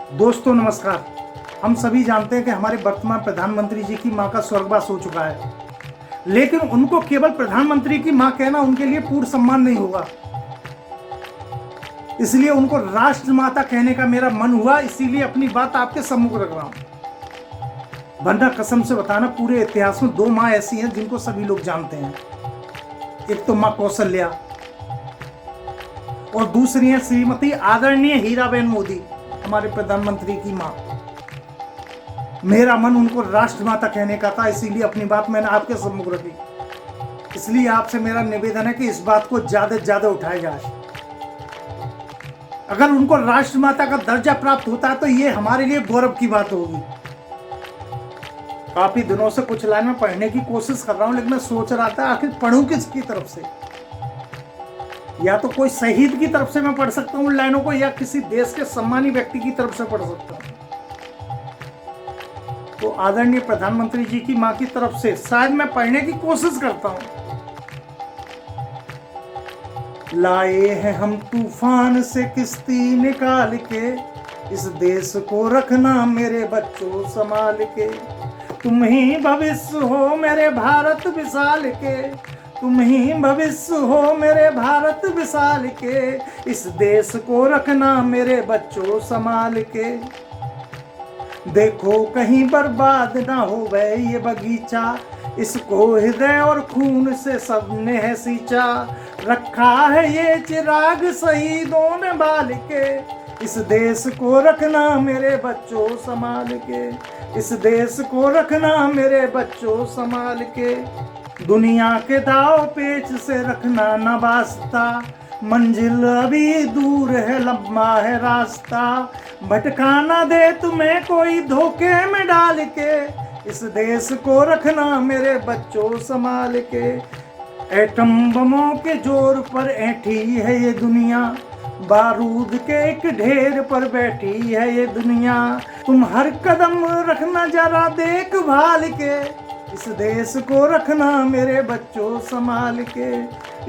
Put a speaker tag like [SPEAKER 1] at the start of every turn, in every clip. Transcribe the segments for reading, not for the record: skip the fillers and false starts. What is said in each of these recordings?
[SPEAKER 1] दोस्तों नमस्कार। हम सभी जानते हैं कि हमारे वर्तमान प्रधानमंत्री जी की मां का स्वर्गवास हो चुका है, लेकिन उनको केवल प्रधानमंत्री की मां कहना उनके लिए पूर्ण सम्मान नहीं होगा। इसलिए उनको राष्ट्रमाता कहने का मेरा मन हुआ, इसीलिए अपनी बात आपके सम्मुख रख रहा हूं। वरना कसम से बताना, पूरे इतिहास में दो मां ऐसी हैं जिनको सभी लोग जानते हैं। एक तो मां कौशल्या और दूसरी है श्रीमती आदरणीय हीराबेन मोदी, हमारे प्रधानमंत्री की मां। मेरा मन उनको राष्ट्रमाता कहने का था, इसीलिए अपनी बात मैंने आपके सम्मुख रखी। इसलिए आपसे मेरा निवेदन है कि इस बात को ज्यादा से ज्यादा उठाया जाए। अगर उनको राष्ट्रमाता का दर्जा प्राप्त होता है तो ये हमारे लिए गौरव की बात होगी। काफी दिनों से कुछ लाइन में पढ़ने की कोशिश कर रहा हूं, लेकिन मैं सोच रहा था आखिर पढ़ूं किसकी तरफ से। या तो कोई शहीद की तरफ से मैं पढ़ सकता हूं लाइनों को, या किसी देश के सम्मानी व्यक्ति की तरफ से पढ़ सकता हूं। तो आदरणीय प्रधानमंत्री जी की मां की तरफ से शायद मैं पढ़ने की कोशिश करता हूं। लाए हैं हम तूफान से किश्ती निकाल के, इस देश को रखना मेरे बच्चों संभाल के। तुम ही भविष्य हो मेरे भारत विशाल के, तुम ही भविष्य हो मेरे भारत विशाल के। इस देश को रखना मेरे बच्चों संभाल के। देखो कहीं बर्बाद ना हो गए ये बगीचा, इसको हृदय और खून से सबने है सींचा। रखा है ये चिराग शहीदों ने बाल के, इस देश को रखना मेरे बच्चों संभाल के। इस देश को रखना मेरे बच्चों संभाल के। दुनिया के दाव पेच से रखना न वास्ता, मंजिल अभी दूर है लंबा है रास्ता। भटका ना दे तुम्हें कोई धोखे में डाल के, इस देश को रखना मेरे बच्चों संभाल के। एटम बमों के जोर पर ऐठी है ये दुनिया, बारूद के एक ढेर पर बैठी है ये दुनिया। तुम हर कदम रखना जरा देखभाल के, इस देश को रखना मेरे बच्चों संभाल के।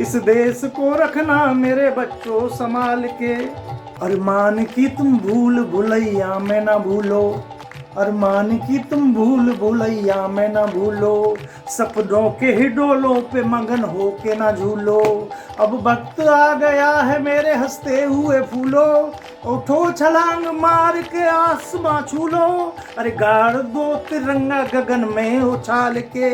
[SPEAKER 1] इस देश को रखना मेरे बच्चों संभाल के। अरमान की तुम भूल भुलैया में ना भूलो, अरमान की तुम भूल भुलैया में ना भूलो। सपनों के हिडोलों पे मगन हो के ना झूलो। अब वक्त आ गया है मेरे हंसते हुए फूलो, उठो छलांग मार के आसमां छू लो। अरे गाड़ दो तिरंगा गगन में उछाल के,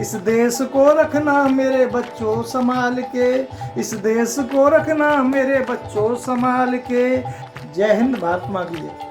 [SPEAKER 1] इस देश को रखना मेरे बच्चों संभाल के। इस देश को रखना मेरे बच्चों संभाल के। जय हिंद, भारत मां की जय।